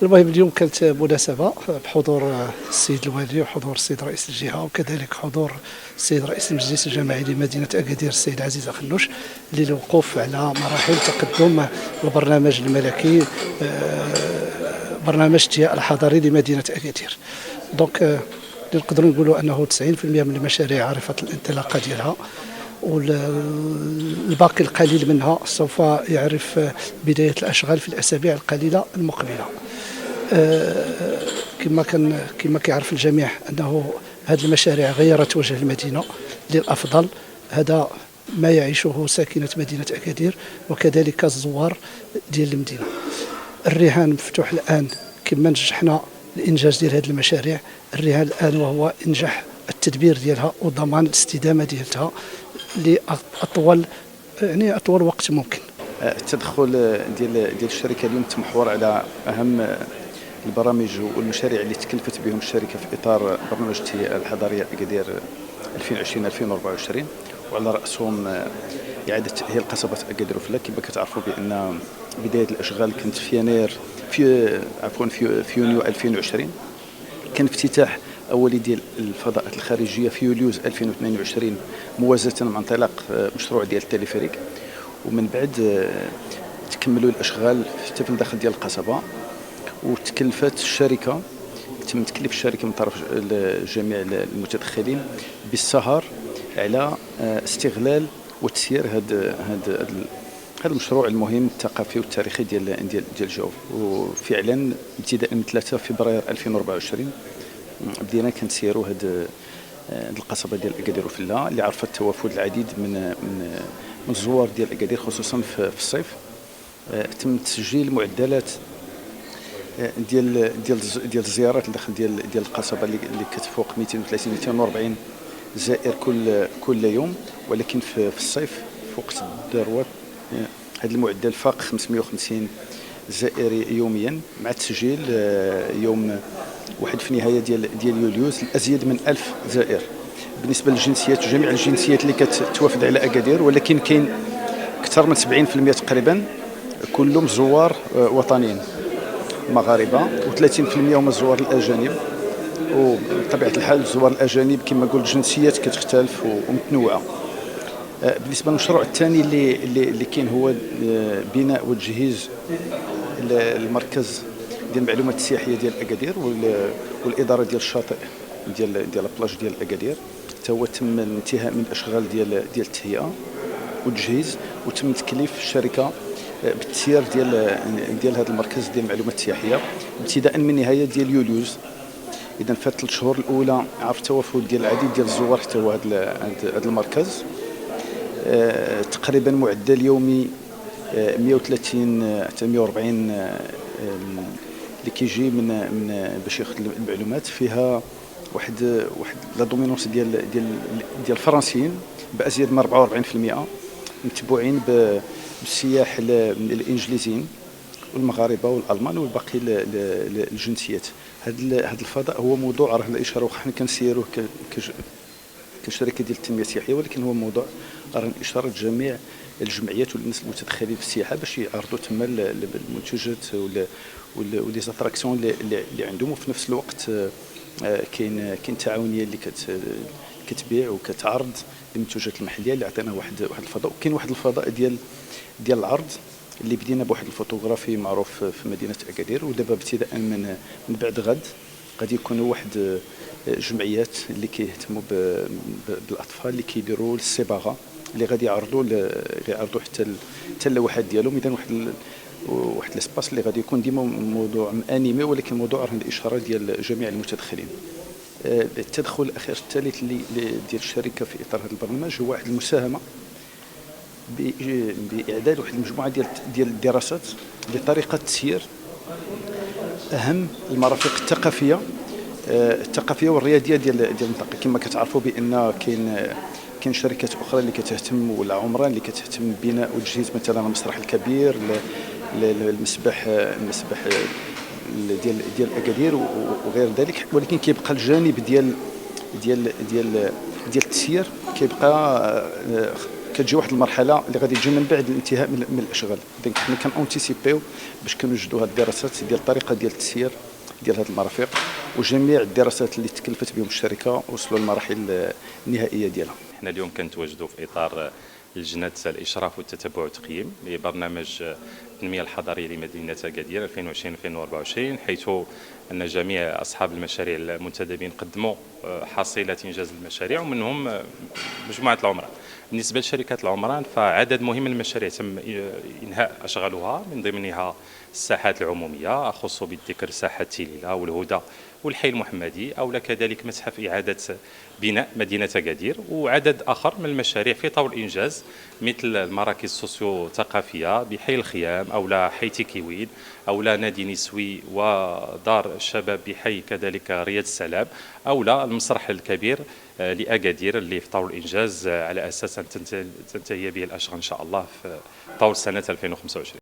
المهم اليوم كانت مناسبة بحضور السيد الوالي وحضور السيد رئيس الجهة وكذلك حضور السيد رئيس المجلس الجماعي لمدينة أكادير السيد عزيز أخنوش للوقوف على مراحل تقدم البرنامج الملكي، برنامج التياء الحضري لمدينة أكادير. دونك نقدروا نقولوا أنه 90% من المشاريع عرفت الانطلاقة ديالها، والباقي القليل منها سوف يعرف بداية الأشغال في الأسابيع القليلة المقبلة. كما كيعرف الجميع أنه هذه المشاريع غيرت وجه المدينة للأفضل، هذا ما يعيشه ساكنة مدينة أكادير وكذلك الزوار ديال المدينة. الرهان مفتوح الآن كما نجحنا الإنجاز ديال هذه المشاريع، الرهان الآن وهو إنجاح التدبير ديالها وضمان الاستدامة ديالها لأطول أطول وقت ممكن. التدخل ديال الشركة اليوم تمحور على أهم البرامج والمشاريع اللي تكلفت بهم الشركة في إطار برنامج التياء الحضرية أكادير 2020-2024، وعلى رأسهم إعادة تأهيل قصبة أكادير وفلا. كما كتعرفوا بأن بداية الأشغال كانت في يونيو 2020. كان افتتاح أولي ديال الفضاءات الخارجية في يوليوز 2022 موازاة مع انطلاق مشروع ديال التلفريك، ومن بعد تكملوا الأشغال حتى في الداخل ديال القصبة. وتكلفت الشركة، تم تكليف الشركة من طرف جميع المتدخلين بالسهر على استغلال وتسيير هذا المشروع المهم الثقافي والتاريخي ديال الجوف. وفعلا ابتداء من 3 فبراير 2024 بدينا كنسيروا هذه القصبة ديال أكادير وفلا، اللي عرفت توافد العديد من الزوار ديال أكادير خصوصا في الصيف. تم تسجيل معدلات ديال الزيارات لداخل ديال القصبة اللي كتفوق 230 240 زائر كل يوم، ولكن في الصيف في وقت الذروة هذا المعدل فاق 550 زائر يوميا، مع تسجيل يوم واحد في نهاية ديال يوليوز الأزيد من 1000 زائر. بالنسبة للجنسيات، جميع الجنسيات اللي كتوافد على أكادير، ولكن كاين أكثر من 70% تقريبا كلهم زوار وطنيين مغاربة، و30% هما الزوار الأجانب. وبطبيعة الحال الزوار الأجانب كما قلت الجنسيات كتختلف ومتنوعة. بالنسبة للمشروع الثاني اللي كاين هو بناء وتجهيز المركز ديال المعلومات السياحية ديال أكادير والإدارة ديال الشاطئ ديال البلاج ديال أكادير. حتى هو تم الانتهاء من الأشغال ديال التهيئة والتجهيز، وتم تكليف الشركة بالتسيير ديال هذا المركز ديال المعلومات السياحية ابتداء من نهاية ديال يوليوز. إذا في 3 شهور الأولى عرف توافد ديال العديد ديال الزوار حتى هو هذا المركز. تقريبا معدل يومي 130 حتى 140 اللي كيجي من باش ياخذ المعلومات. فيها واحد لا دومينونس ديال الفرنسيين بازيد من 44%، متبوعين بالسياح الانجليزيين والمغاربه والالمان والباقي الجنسيات. هذا الفضاء هو موضوع راه الاشاره، وحنا كنسيروه كشركه ديال التنميه السياحيه، ولكن هو موضوع راه الاشاره جميع الجمعيات والناس المتدخلين في السياحه باش يعرضوا تما المنتجات ولي زاتراكسيون اللي عندهم. وفي نفس الوقت كاين تعاونيه اللي كتبيع وكتعرض المنتوجات المحليه اللي عطينا واحد الفضاء. وكاين واحد الفضاء ديال العرض اللي بدينا بواحد الفوتوغرافي معروف في مدينه اكادير، ودابا ابتداء من بعد غد غادي يكونوا واحد جمعيات اللي كيهتموا بالاطفال اللي كيديروا الصباغه، اللي غادي يعرضوا حتى اللوحات ديالهم. اذا واحد الاسباس اللي غادي يكون ديما موضوع انيمي، ولكن موضوع راه الاشاره ديال جميع المتدخلين. التدخل الاخير الثالث ديال الشركه في اطار هذا البرنامج هو واحد المساهمه باعداد واحد المجموعه ديال الدراسات بطريقه تسيير اهم المرافق الثقافيه والرياديه ديال المنطقه. كما كتعرفوا بان كاين شركات اخرى اللي كتهتم، ولا عمران اللي كتهتم ببناء وتجهيز مثلا المسرح الكبير، المسبح ديال اكادير وغير ذلك. ولكن كيبقى الجانب ديال التسيير كيبقى كتجي واحد المرحله اللي غادي تجي من بعد الانتهاء من الاشغال. اذا حنا كنونتيسيبيو باش كنوجدوا هذه الدراسات ديال الطريقه ديال التسيير ديال هذه المرافق، وجميع الدراسات اللي تكلفت بهم الشركه وصلوا للمراحل النهائيه ديالها. احنا اليوم كنتواجدوا في اطار لجنه الاشراف والتتبع والتقييم لبرنامج التنميه الحضريه لمدينه اكادير 2020-2024، حيث ان جميع اصحاب المشاريع المنتدبين قدموا حصيله انجاز المشاريع ومنهم مجموعه العمران. بالنسبه لشركات العمران فعدد مهم من المشاريع تم انهاء اشغالها، من ضمنها الساحات العموميه، اخص بالذكر ساحه تيليلا والهدى والحي المحمدي، أو كذلك متحف إعادة بناء مدينة أكادير، وعدد آخر من المشاريع في طور الإنجاز مثل المراكز السوسيو ثقافية بحي الخيام، أو حي تيكيوين، أو نادي نسوي ودار الشباب بحي كذلك رياض السلام، أو المسرح الكبير لأكادير اللي في طور الإنجاز على أساس أن تنتهي به الأشغال إن شاء الله في طور سنة 2025.